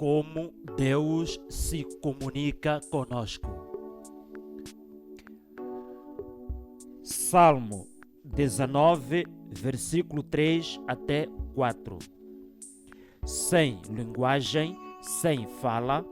como Deus se comunica conosco. Salmo 19, versículo 3 até 4. Sem linguagem, sem fala,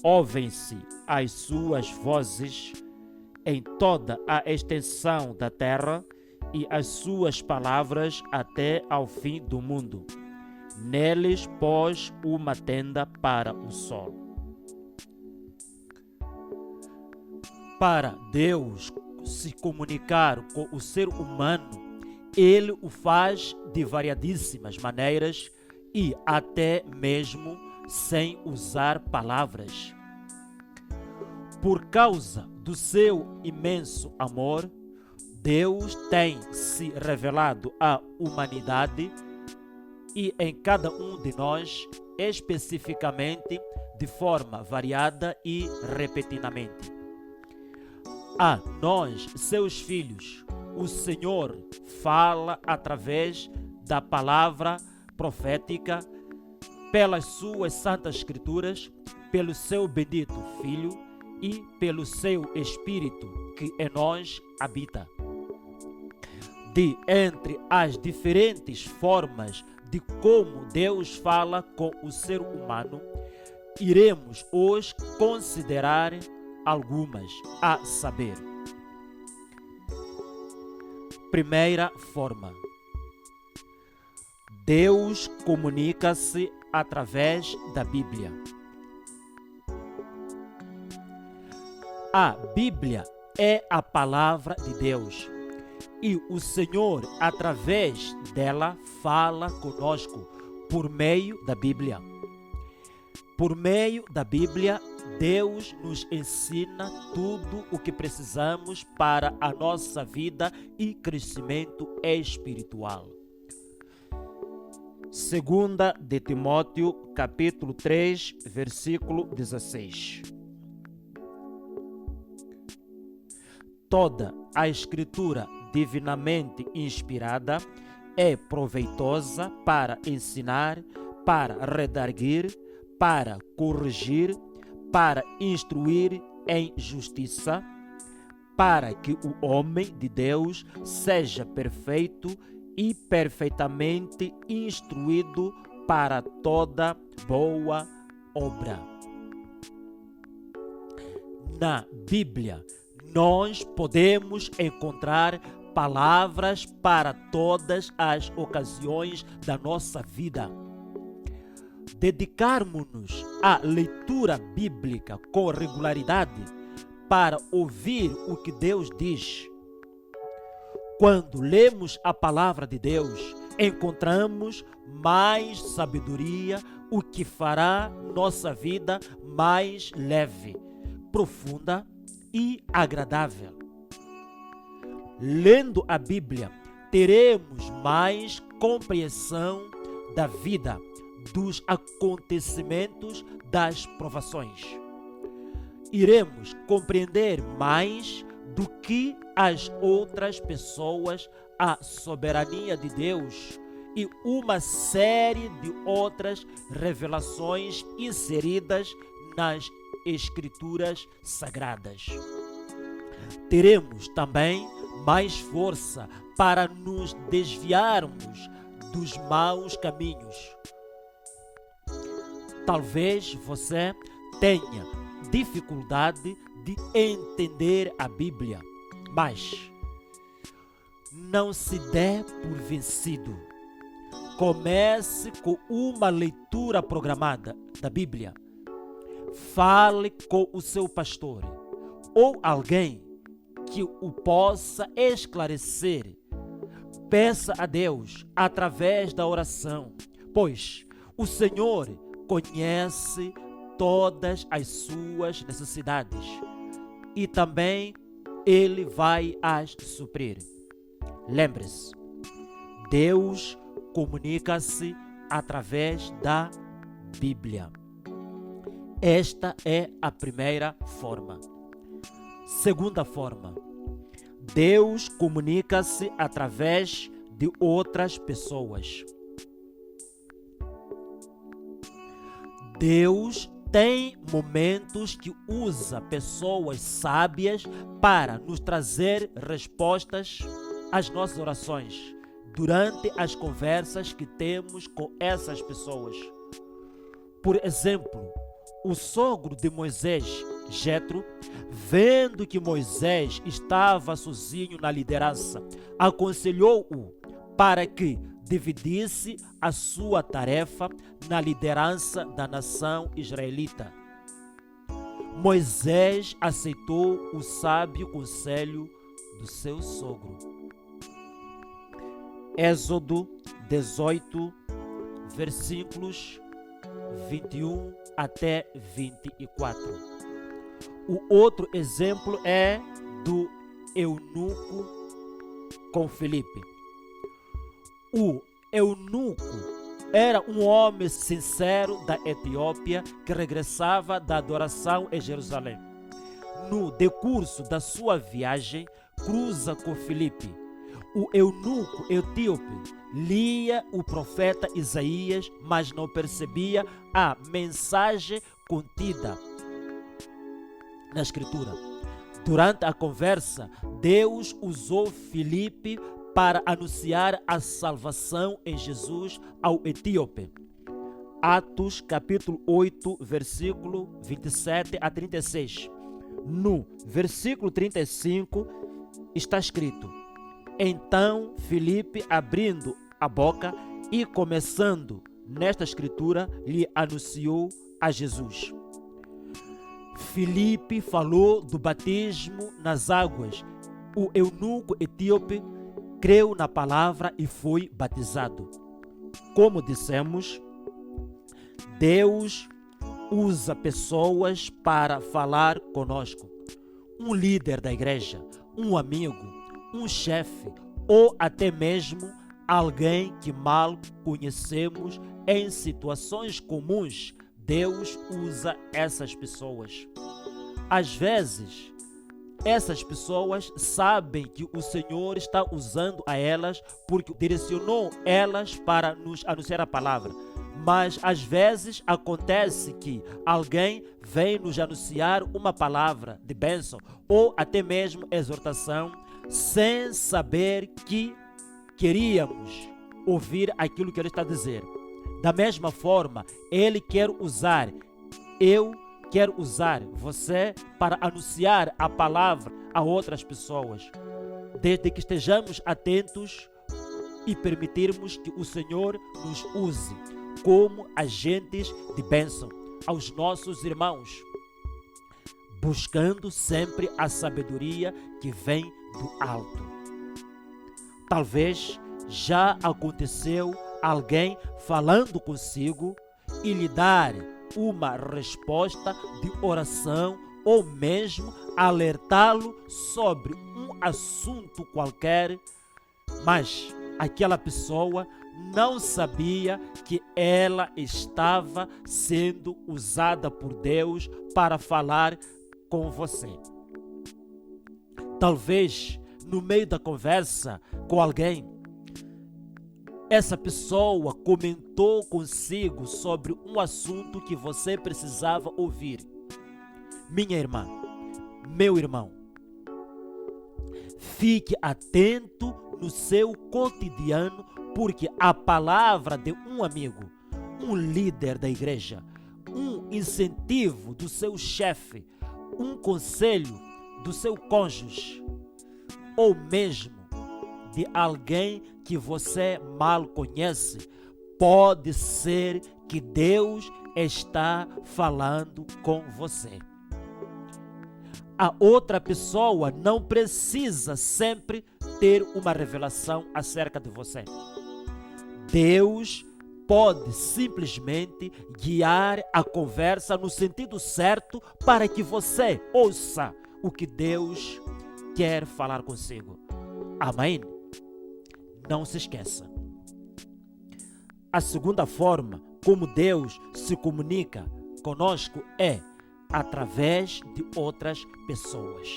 ouvem-se as suas vozes em toda a extensão da terra e as suas palavras até ao fim do mundo. Neles pôs uma tenda para o sol. Para Deus se comunicar com o ser humano, Ele o faz de variadíssimas maneiras e até mesmo sem usar palavras. Por causa do seu imenso amor, Deus tem se revelado à humanidade e em cada um de nós, especificamente, de forma variada e repetidamente. A nós, seus filhos, o Senhor fala através da palavra profética, pelas suas santas escrituras, pelo seu bendito Filho e pelo seu Espírito que em nós habita. De entre as diferentes formas de como Deus fala com o ser humano, iremos hoje considerar algumas, a saber. Primeira forma. Deus comunica-se através da Bíblia. A Bíblia é a palavra de Deus e o Senhor, através dela, fala conosco por meio da Bíblia. Por meio da Bíblia, Deus nos ensina tudo o que precisamos para a nossa vida e crescimento espiritual. 2 de Timóteo, capítulo 3, versículo 16. Toda a Escritura divinamente inspirada é proveitosa para ensinar, para redarguir, para corrigir, para instruir em justiça, para que o homem de Deus seja perfeito e perfeitamente instruído para toda boa obra. Na Bíblia, nós podemos encontrar palavras para todas as ocasiões da nossa vida. Dedicarmos-nos à leitura bíblica com regularidade para ouvir o que Deus diz. Quando lemos a palavra de Deus, encontramos mais sabedoria, o que fará nossa vida mais leve, profunda e agradável. Lendo a Bíblia, teremos mais compreensão da vida, dos acontecimentos, das provações. Iremos compreender mais do que as outras pessoas a soberania de Deus e uma série de outras revelações inseridas nas Escrituras Sagradas. Teremos também mais força para nos desviarmos dos maus caminhos. Talvez você tenha dificuldade de entender a Bíblia, mas não se dê por vencido. Comece com uma leitura programada da Bíblia. Fale com o seu pastor ou alguém que o possa esclarecer. Peça a Deus através da oração, pois o Senhor conhece todas as suas necessidades e também Ele vai as suprir. Lembre-se, Deus comunica-se através da Bíblia. Esta é a primeira forma. Segunda forma, Deus comunica-se através de outras pessoas. Deus tem momentos que usa pessoas sábias para nos trazer respostas às nossas orações durante as conversas que temos com essas pessoas. Por exemplo, o sogro de Moisés, Jetro, vendo que Moisés estava sozinho na liderança, aconselhou-o para que dividisse a sua tarefa na liderança da nação israelita. Moisés aceitou o sábio conselho do seu sogro. Êxodo 18, versículos 21 até 24. O outro exemplo é do eunuco com Filipe. O eunuco era um homem sincero da Etiópia que regressava da adoração em Jerusalém. No decurso da sua viagem, cruza com Filipe. O eunuco etíope lia o profeta Isaías, mas não percebia a mensagem contida na Escritura. Durante a conversa, Deus usou Filipe para anunciar a salvação em Jesus ao etíope. Atos capítulo 8, versículo 27 a 36. No versículo 35 está escrito: Então Filipe, abrindo a boca e começando nesta escritura, lhe anunciou a Jesus. Filipe falou do batismo nas águas. O eunuco etíope creu na palavra e foi batizado. Como dissemos, Deus usa pessoas para falar conosco. Um líder da igreja, um amigo, um chefe ou até mesmo alguém que mal conhecemos em situações comuns. Deus usa essas pessoas. Às vezes, essas pessoas sabem que o Senhor está usando a elas porque direcionou elas para nos anunciar a palavra. Mas às vezes acontece que alguém vem nos anunciar uma palavra de bênção ou até mesmo exortação sem saber que queríamos ouvir aquilo que ele está a dizer. Da mesma forma, ele quer usar, eu quero usar você para anunciar a palavra a outras pessoas, desde que estejamos atentos e permitirmos que o Senhor nos use como agentes de bênção aos nossos irmãos, buscando sempre a sabedoria que vem do alto. Talvez já aconteceu alguém falando consigo e lhe dar uma resposta de oração ou mesmo alertá-lo sobre um assunto qualquer, mas aquela pessoa não sabia que ela estava sendo usada por Deus para falar com você. Talvez no meio da conversa com alguém, essa pessoa comentou consigo sobre um assunto que você precisava ouvir. Minha irmã, meu irmão, fique atento no seu cotidiano, porque a palavra de um amigo, um líder da igreja, um incentivo do seu chefe, um conselho do seu cônjuge, ou mesmo de alguém que você mal conhece, pode ser que Deus está falando com você. A outra pessoa não precisa sempre ter uma revelação acerca de você. Deus pode simplesmente guiar a conversa no sentido certo para que você ouça o que Deus quer falar consigo. Amém? Não se esqueça. A segunda forma como Deus se comunica conosco é através de outras pessoas.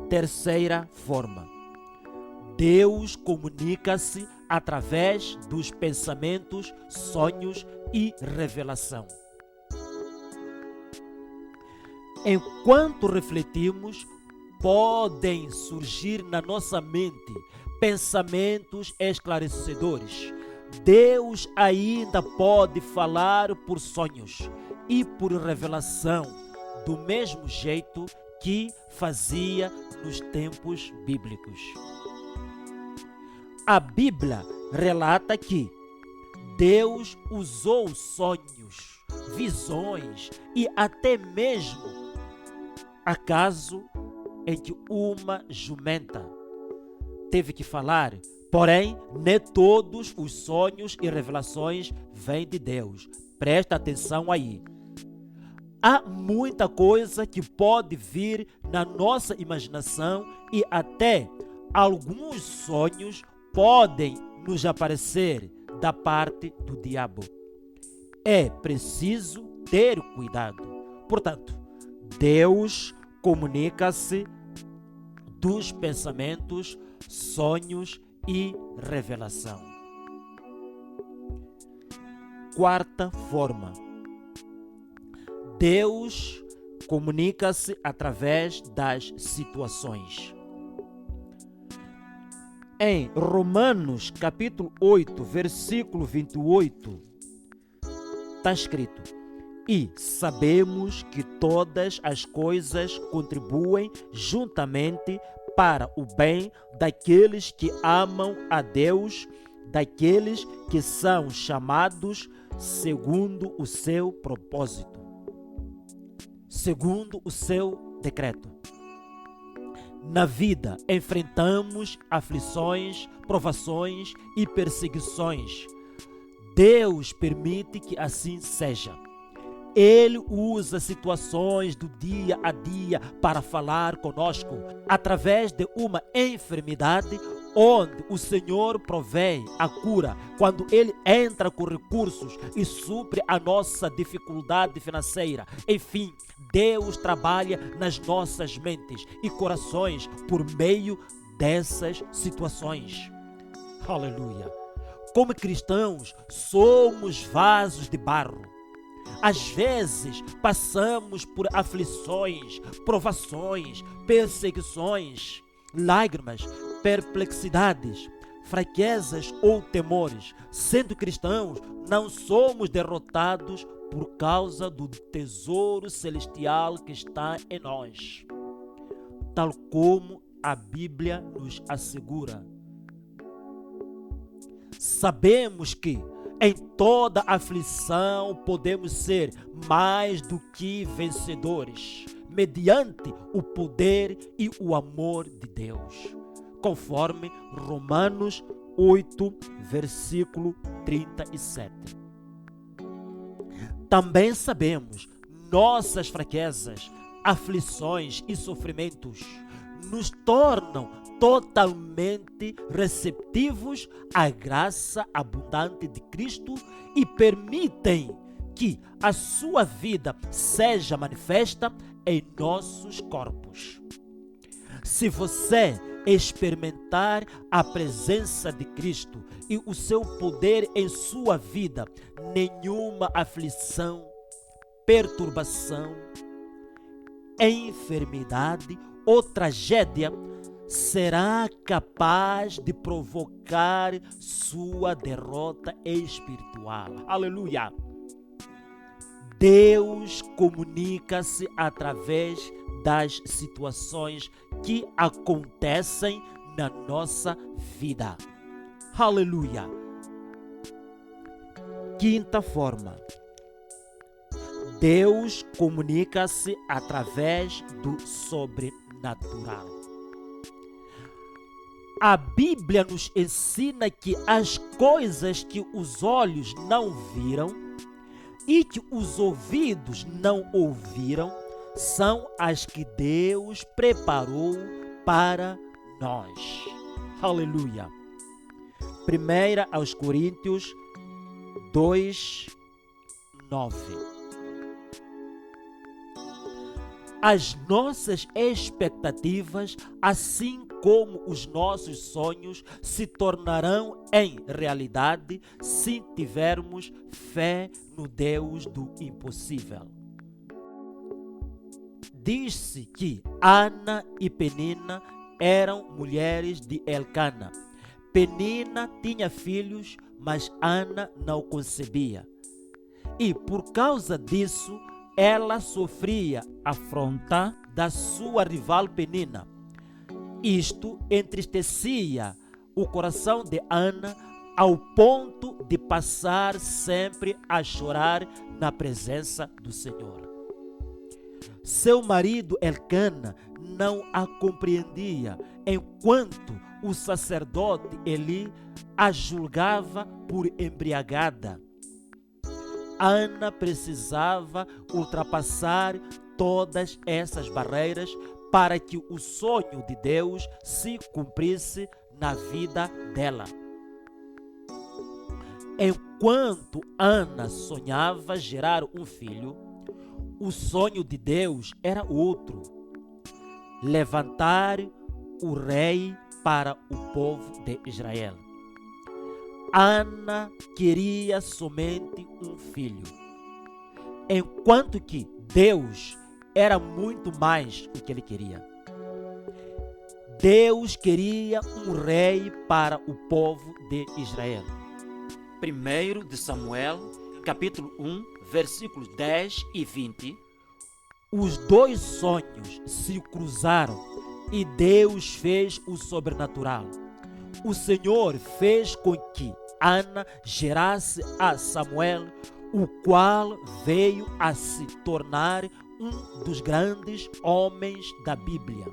Terceira forma. Deus comunica-se através dos pensamentos, sonhos e revelação. Enquanto refletimos, podem surgir na nossa mente pensamentos esclarecedores. Deus ainda pode falar por sonhos e por revelação, do mesmo jeito que fazia nos tempos bíblicos. A Bíblia relata que Deus usou sonhos, visões e até mesmo acaso em que uma jumenta teve que falar. Porém, nem todos os sonhos e revelações vêm de Deus. Presta atenção aí. Há muita coisa que pode vir na nossa imaginação e até alguns sonhos podem nos aparecer da parte do diabo. É preciso ter cuidado. Portanto, Deus comunica-se dos pensamentos, sonhos e revelação. Quarta forma. Deus comunica-se através das situações. Em Romanos capítulo 8, versículo 28, está escrito: e sabemos que todas as coisas contribuem juntamente para o bem daqueles que amam a Deus, daqueles que são chamados segundo o seu propósito, segundo o seu decreto. Na vida enfrentamos aflições, provações e perseguições. Deus permite que assim seja. Ele usa situações do dia a dia para falar conosco através de uma enfermidade onde o Senhor provê a cura, quando Ele entra com recursos e supre a nossa dificuldade financeira. Enfim, Deus trabalha nas nossas mentes e corações por meio dessas situações. Aleluia! Como cristãos, somos vasos de barro. Às vezes passamos por aflições, provações, perseguições, lágrimas, perplexidades, fraquezas ou temores. Sendo cristãos, não somos derrotados por causa do tesouro celestial que está em nós, tal como a Bíblia nos assegura. Sabemos que em toda aflição podemos ser mais do que vencedores, mediante o poder e o amor de Deus, conforme Romanos 8, versículo 37. Também sabemos nossas fraquezas, aflições e sofrimentos nos tornam totalmente receptivos à graça abundante de Cristo e permitem que a sua vida seja manifesta em nossos corpos. Se você experimentar a presença de Cristo e o seu poder em sua vida, nenhuma aflição, perturbação, enfermidade ou tragédia será capaz de provocar sua derrota espiritual. Aleluia! Deus comunica-se através das situações que acontecem na nossa vida. Aleluia! Quinta forma. Deus comunica-se através do sobrenatural. A Bíblia nos ensina que as coisas que os olhos não viram e que os ouvidos não ouviram são as que Deus preparou para nós. Aleluia! 1 aos Coríntios 2, 9. As nossas expectativas, assim como os nossos sonhos se tornarão em realidade se tivermos fé no Deus do impossível. Diz-se que Ana e Penina eram mulheres de Elcana. Penina tinha filhos, mas Ana não concebia. E por causa disso, ela sofria afronta da sua rival Penina. Isto entristecia o coração de Ana ao ponto de passar sempre a chorar na presença do Senhor. Seu marido Elcana não a compreendia, enquanto o sacerdote Eli a julgava por embriagada. Ana precisava ultrapassar todas essas barreiras para que o sonho de Deus se cumprisse na vida dela. Enquanto Ana sonhava gerar um filho, o sonho de Deus era outro: levantar o rei para o povo de Israel. Ana queria somente um filho, enquanto que Deus era muito mais o que ele queria. Deus queria um rei para o povo de Israel. 1 de Samuel, capítulo 1, versículos 10 e 20. Os dois sonhos se cruzaram e Deus fez o sobrenatural. O Senhor fez com que Ana gerasse a Samuel, o qual veio a se tornar um dos grandes homens da Bíblia.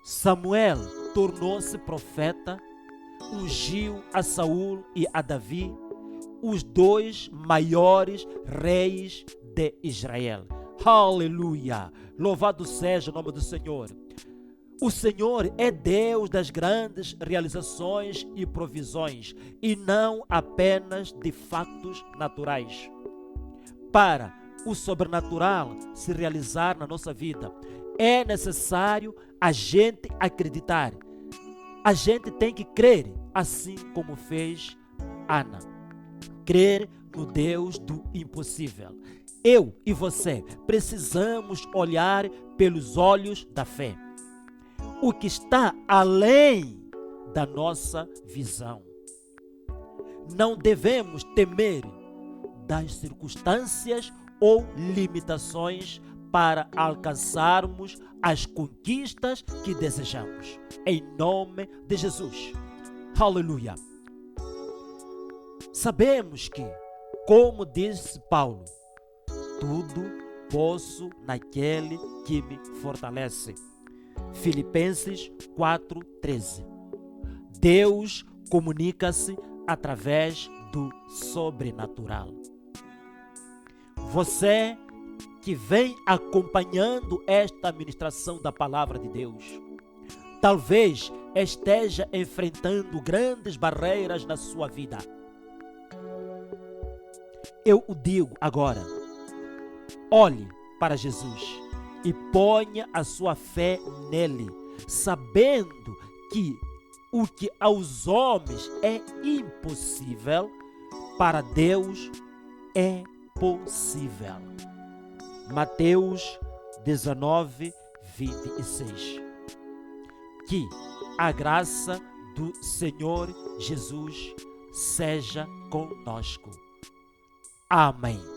Samuel tornou-se profeta, ungiu a Saul e a Davi, os dois maiores reis de Israel. Aleluia! Louvado seja o nome do Senhor. O Senhor é Deus das grandes realizações e provisões, e não apenas de fatos naturais. Para o sobrenatural se realizar na nossa vida, é necessário a gente acreditar. A gente tem que crer, assim como fez Ana. Crer no Deus do impossível. Eu e você precisamos olhar pelos olhos da fé. O que está além da nossa visão. Não devemos temer das circunstâncias ou limitações para alcançarmos as conquistas que desejamos. Em nome de Jesus. Aleluia. Sabemos que, como disse Paulo, tudo posso naquele que me fortalece. Filipenses 4:13. Deus comunica-se através do sobrenatural. Você que vem acompanhando esta ministração da palavra de Deus, talvez esteja enfrentando grandes barreiras na sua vida. Eu o digo agora: olhe para Jesus e ponha a sua fé nele, sabendo que o que aos homens é impossível, para Deus é possível. Mateus 19:26. Que a graça do Senhor Jesus seja conosco. Amém.